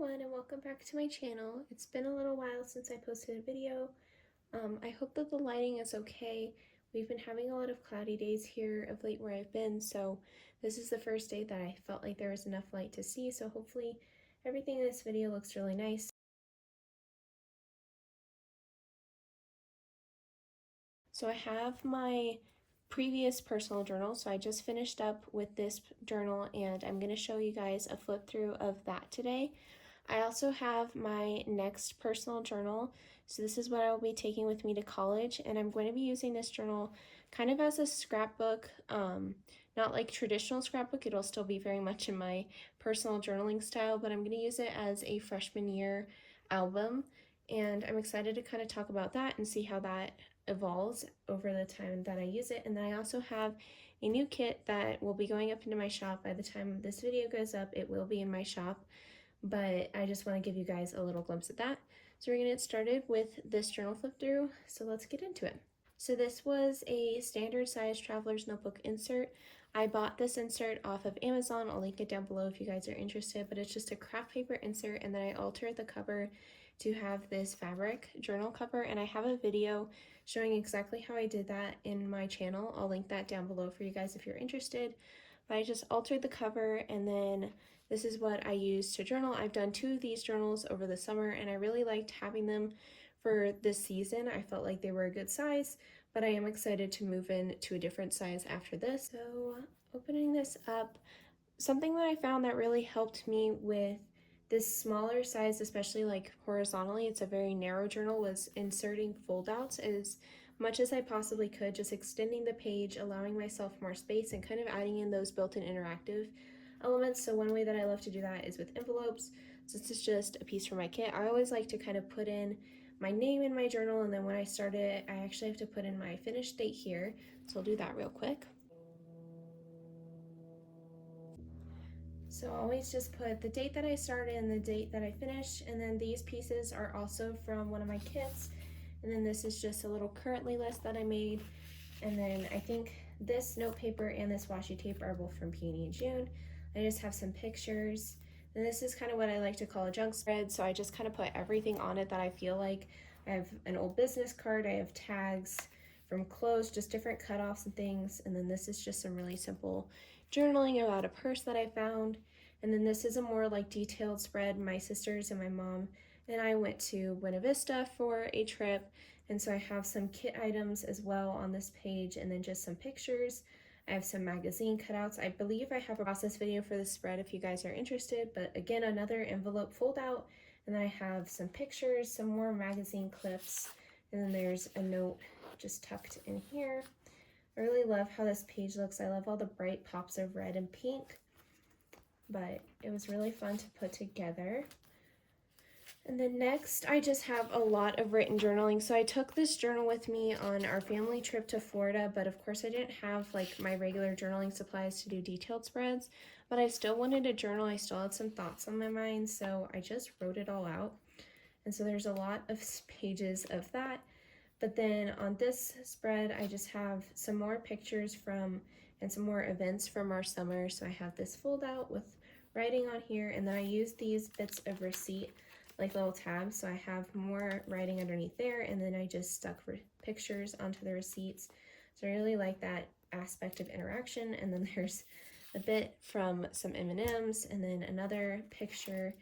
everyone, and welcome back to my channel. It's been a little while since I posted a video. I hope that the lighting is okay. We've been having a lot of cloudy days here of late where I've been, so this is the first day that I felt like there was enough light to see, so hopefully everything in this video looks really nice. So I have my previous personal journal, so I just finished up with this journal and I'm going to show you guys a flip through of that today. I also have my next personal journal, so this is what I will be taking with me to college, and I'm going to be using this journal kind of as a scrapbook, not like traditional scrapbook. It'll still be very much in my personal journaling style, but I'm going to use it as a freshman year album, and I'm excited to kind of talk about that and see how that evolves over the time that I use it. And then I also have a new kit that will be going up into my shop. By the time this video goes up, it will be in my shop, but I just want to give you guys a little glimpse at that. So we're going to get started with this journal flip through, so let's get into it. So this was a standard size traveler's notebook insert. I bought this insert off of Amazon. I'll link it down below if you guys are interested, but it's just a craft paper insert, and then I altered the cover to have this fabric journal cover, and I have a video showing exactly how I did that in my channel. I'll link that down below for you guys if you're interested. But I just altered the cover, and then this is what I use to journal. I've done 2 of these journals over the summer, and I really liked having them for this season. I felt like they were a good size, but I am excited to move in to a different size after this. So opening this up, something that I found that really helped me with this smaller size, especially like horizontally, it's a very narrow journal, was inserting fold outs as much as I possibly could, just extending the page, allowing myself more space, and kind of adding in those built-in interactive elements. So one way that I love to do that is with envelopes. So this is just a piece from my kit. I always like to kind of put in my name in my journal, and then when I start it, I actually have to put in my finished date here. So I'll do that real quick. So I always just put the date that I started and the date that I finished, and then these pieces are also from one of my kits, and then this is just a little currently list that I made, and then I think this note paper and this washi tape are both from Peony and June. I just have some pictures, and this is kind of what I like to call a junk spread, so I just kind of put everything on it that I feel like. I have an old business card, I have tags from clothes, just different cutoffs and things, and then this is just some really simple journaling about a purse that I found. And then this is a more like detailed spread. My sisters and my mom and I went to Buena Vista for a trip, and so I have some kit items as well on this page, and then just some pictures. I have some magazine cutouts. I believe I have a process video for this spread if you guys are interested, but again, another envelope fold out, and then I have some pictures, some more magazine clips, and then there's a note just tucked in here. I really love how this page looks. I love all the bright pops of red and pink, but it was really fun to put together. And then next, I just have a lot of written journaling. So I took this journal with me on our family trip to Florida, but of course I didn't have like my regular journaling supplies to do detailed spreads, but I still wanted a journal. I still had some thoughts on my mind, so I just wrote it all out. And so there's a lot of pages of that. But then on this spread, I just have some more pictures from and some more events from our summer. So I have this fold out with writing on here, and then I use these bits of receipt like little tabs. So I have more writing underneath there, and then I just stuck pictures onto the receipts. So I really like that aspect of interaction. And then there's a bit from some M&Ms, and then another picture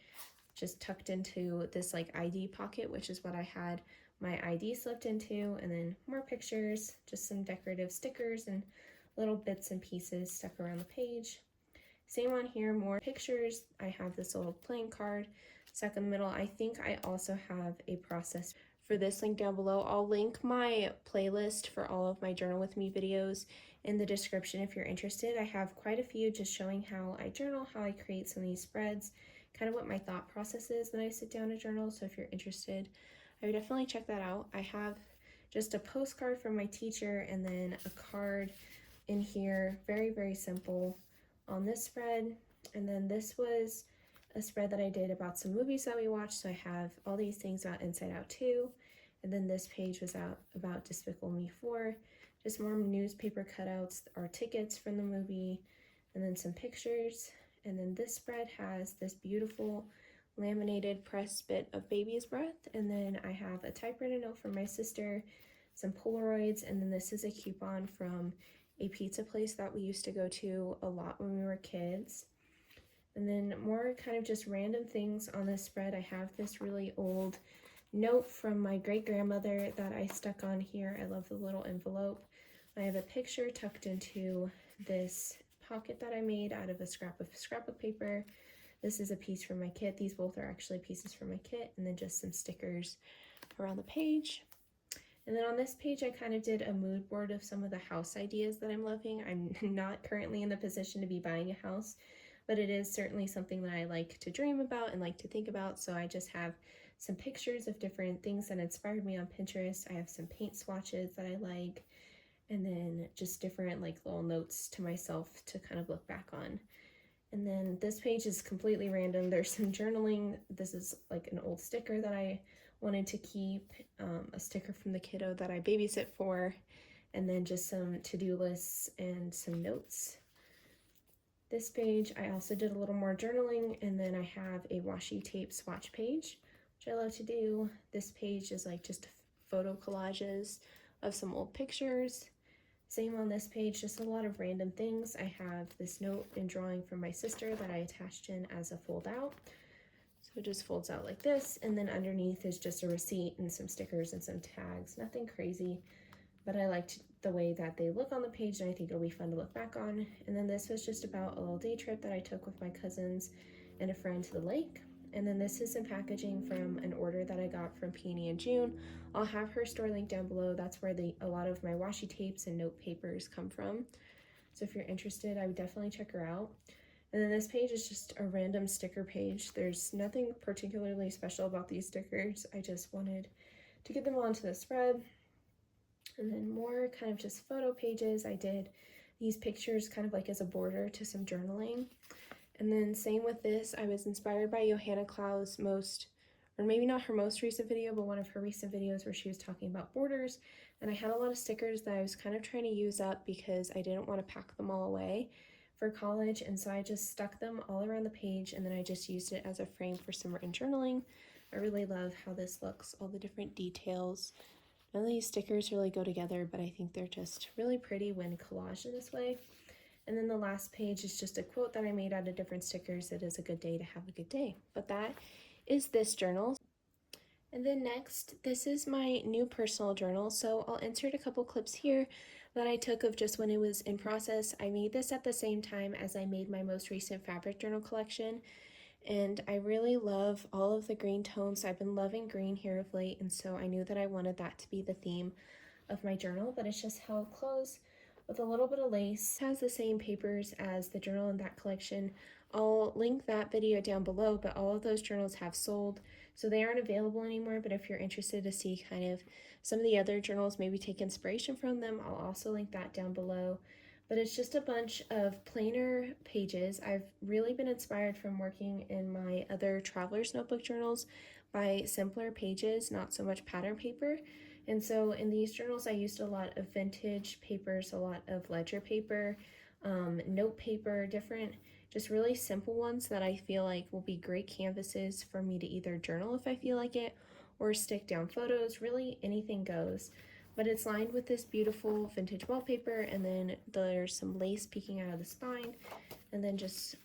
just tucked into this like ID pocket, which is what I had my ID slipped into, and then more pictures, just some decorative stickers and little bits and pieces stuck around the page. Same on here, more pictures. I have this little playing card stuck in the middle. I think I also have a process for this link down below. I'll link my playlist for all of my Journal With Me videos in the description if you're interested. I have quite a few just showing how I journal, how I create some of these spreads, kind of what my thought process is when I sit down to journal. So if you're interested, I would definitely check that out. I have just a postcard from my teacher, and then a card in here, very, very simple on this spread. And then this was a spread that I did about some movies that we watched. So I have all these things about Inside Out 2. And then this page was out about Despicable Me 4. Just more newspaper cutouts, our tickets from the movie, and then some pictures. And then this spread has this beautiful laminated pressed bit of baby's breath, and then I have a typewritten note from my sister, some Polaroids, and then this is a coupon from a pizza place that we used to go to a lot when we were kids. And then more kind of just random things on this spread. I have this really old note from my great-grandmother that I stuck on here. I love the little envelope. I have a picture tucked into this pocket that I made out of a scrap of scrapbook paper. This is a piece from my kit. These both are actually pieces from my kit, and then just some stickers around the page. And then on this page, I kind of did a mood board of some of the house ideas that I'm loving. I'm not currently in the position to be buying a house, but it is certainly something that I like to dream about and like to think about. So I just have some pictures of different things that inspired me on Pinterest. I have some paint swatches that I like, and then just different like little notes to myself to kind of look back on. And then this page is completely random. There's some journaling. This is like an old sticker that I wanted to keep, a sticker from the kiddo that I babysit for, and then just some to-do lists and some notes. This page, I also did a little more journaling, and then I have a washi tape swatch page, which I love to do. This page is like just photo collages of some old pictures. Same on this page, just a lot of random things. I have this note and drawing from my sister that I attached in as a fold out. So it just folds out like this, and then underneath is just a receipt and some stickers and some tags. Nothing crazy, but I liked the way that they look on the page, and I think it'll be fun to look back on. And then this was just about a little day trip that I took with my cousins and a friend to the lake. And then this is some packaging from an order that I got from Peony in June. I'll have her store link down below. That's where a lot of my washi tapes and note papers come from. So if you're interested, I would definitely check her out. And then this page is just a random sticker page. There's nothing particularly special about these stickers. I just wanted to get them onto the spread. And then more kind of just photo pages. I did these pictures kind of like as a border to some journaling. And then same with this, I was inspired by Johanna Klau's or maybe not her most recent video, but one of her recent videos where she was talking about borders. And I had a lot of stickers that I was kind of trying to use up because I didn't want to pack them all away for college. And so I just stuck them all around the page, and then I just used it as a frame for some written journaling. I really love how this looks, all the different details. None of these stickers really go together, but I think they're just really pretty when collaged in this way. And then the last page is just a quote that I made out of different stickers. It is a good day to have a good day. But that is this journal. And then next, this is my new personal journal. So I'll insert a couple clips here that I took of just when it was in process. I made this at the same time as I made my most recent fabric journal collection. And I really love all of the green tones. I've been loving green here of late, and so I knew that I wanted that to be the theme of my journal, but it's just held closed with a little bit of lace. It has the same papers as the journal in that collection. I'll link that video down below, but all of those journals have sold, so they aren't available anymore. But if you're interested to see kind of some of the other journals, maybe take inspiration from them, I'll also link that down below. But it's just a bunch of plainer pages. I've really been inspired from working in my other traveler's notebook journals by simpler pages, not so much pattern paper. And so in these journals, I used a lot of vintage papers, a lot of ledger paper, note paper, different, just really simple ones that I feel like will be great canvases for me to either journal if I feel like it, or stick down photos. Really anything goes. But it's lined with this beautiful vintage wallpaper, and then there's some lace peeking out of the spine, and then just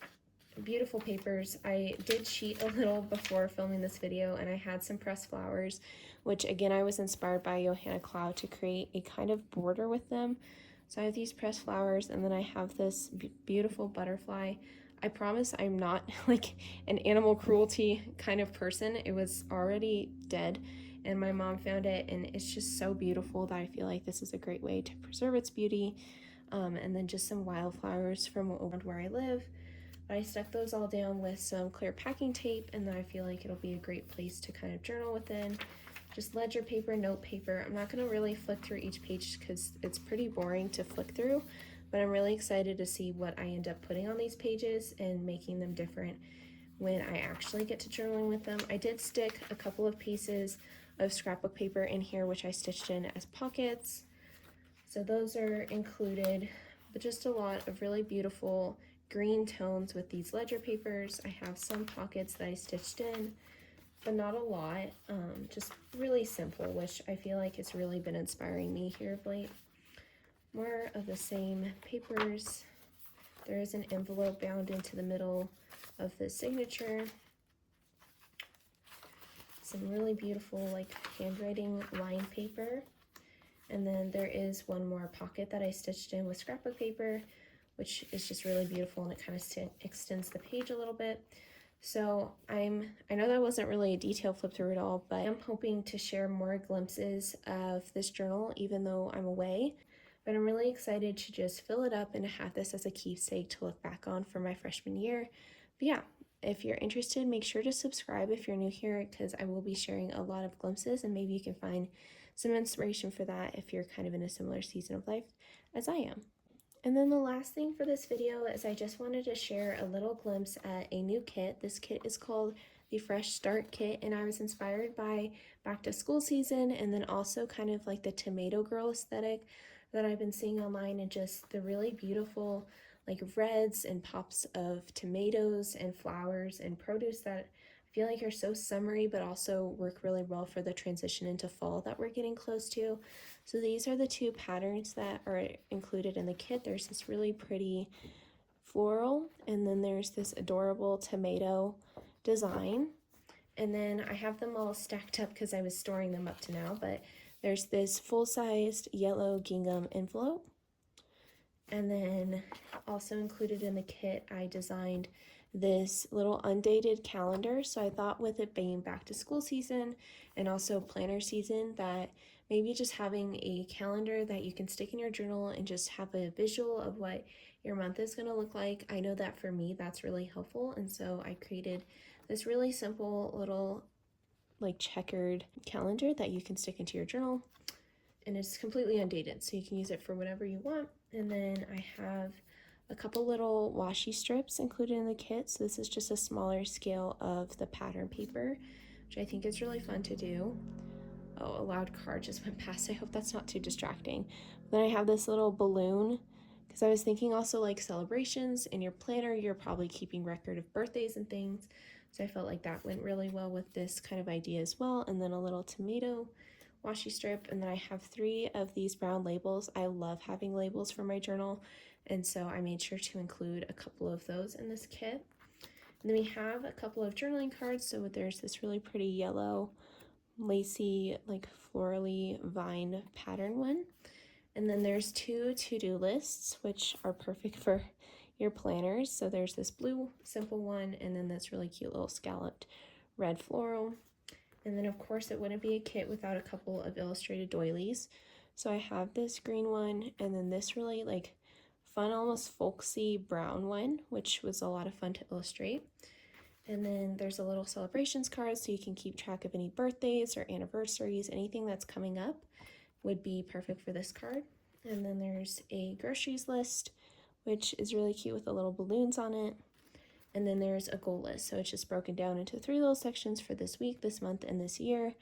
beautiful papers. I did cheat a little before filming this video, and I had some pressed flowers, which again I was inspired by Johanna Klau to create a kind of border with them. So I have these pressed flowers, and then I have this beautiful butterfly. I promise I'm not like an animal cruelty kind of person. It was already dead, and my mom found it, and it's just so beautiful that I feel like this is a great way to preserve its beauty. And then just some wildflowers from where I live. But I stuck those all down with some clear packing tape, and then I feel like it'll be a great place to kind of journal within. Just ledger paper, note paper. I'm not going to really flick through each page because it's pretty boring to flick through, but I'm really excited to see what I end up putting on these pages and making them different when I actually get to journaling with them. I did stick a couple of pieces of scrapbook paper in here, which I stitched in as pockets. So those are included, but just a lot of really beautiful green tones with these ledger papers. I have some pockets that I stitched in, but not a lot. Just really simple, which I feel like has really been inspiring me here of late. More of the same papers. There is an envelope bound into the middle of the signature. Some really beautiful like handwriting lined paper. And then there is one more pocket that I stitched in with scrapbook paper, which is just really beautiful, and it kind of extends the page a little bit. So I know that wasn't really a detailed flip through at all, but I'm hoping to share more glimpses of this journal even though I'm away. But I'm really excited to just fill it up and to have this as a keepsake to look back on for my freshman year. But yeah, if you're interested, make sure to subscribe if you're new here, because I will be sharing a lot of glimpses, and maybe you can find some inspiration for that if you're kind of in a similar season of life as I am. And then the last thing for this video is I just wanted to share a little glimpse at a new kit. This kit is called the Fresh Start Kit, and I was inspired by back to school season, and then also kind of like the tomato girl aesthetic that I've been seeing online, and just the really beautiful like reds and pops of tomatoes and flowers and produce that I feel like are so summery but also work really well for the transition into fall that we're getting close to. So these are the two patterns that are included in the kit. There's this really pretty floral, and then there's this adorable tomato design. And then I have them all stacked up because I was storing them up to now, but there's this full-sized yellow gingham envelope. And then also included in the kit, I designed this little undated calendar. So I thought with it being back to school season and also planner season, that maybe just having a calendar that you can stick in your journal and just have a visual of what your month is going to look like. I know that for me, that's really helpful. And so I created this really simple little like checkered calendar that you can stick into your journal, and it's completely undated, so you can use it for whatever you want. And then I have a couple little washi strips included in the kit. So this is just a smaller scale of the pattern paper, which I think is really fun to do. Oh, a loud car just went past. I hope that's not too distracting. Then I have this little balloon, because I was thinking also like celebrations in your planner, you're probably keeping record of birthdays and things. So I felt like that went really well with this kind of idea as well. And then a little tomato washi strip, and then I have 3 of these brown labels. I love having labels for my journal, and so I made sure to include a couple of those in this kit. And then we have a couple of journaling cards. So there's this really pretty yellow lacy like florally vine pattern one, and then there's 2 to-do lists, which are perfect for your planners. So there's this blue simple one, and then this really cute little scalloped red floral. And then of course it wouldn't be a kit without a couple of illustrated doilies. So I have this green one, and then this really like fun, almost folksy brown one, which was a lot of fun to illustrate. And then there's a little celebrations card, so you can keep track of any birthdays or anniversaries. Anything that's coming up would be perfect for this card. And then there's a groceries list, which is really cute with the little balloons on it. And then there's a goal list, so it's just broken down into 3 little sections for this week, this month, and this year.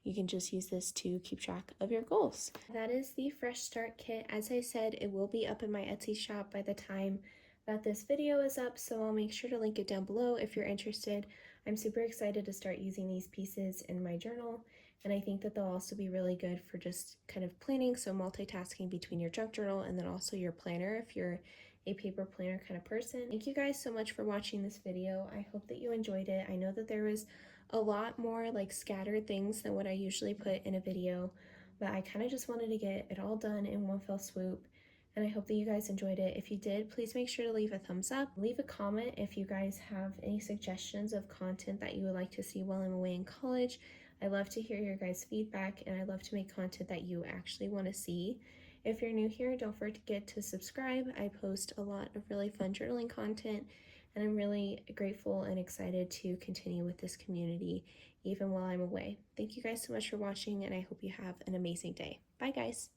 You can just use this to keep track of your goals. That is the Fresh Start Kit. As I said, it will be up in my Etsy shop by the time that this video is up, so I'll make sure to link it down below if you're interested. I'm super excited to start using these pieces in my journal, and I think that they'll also be really good for just kind of planning, so multitasking between your junk journal and then also your planner if you're a paper planner kind of person. Thank you guys so much for watching this video. I hope that you enjoyed it. I know that there was a lot more like scattered things than what I usually put in a video, but I kind of just wanted to get it all done in one fell swoop, and I hope that you guys enjoyed it. If you did, please make sure to leave a thumbs up. Leave a comment if you guys have any suggestions of content that you would like to see while I'm away in college. I love to hear your guys' feedback, and I love to make content that you actually want to see. If you're new here, don't forget to subscribe. I post a lot of really fun journaling content, and I'm really grateful and excited to continue with this community even while I'm away. Thank you guys so much for watching, and I hope you have an amazing day. Bye, guys.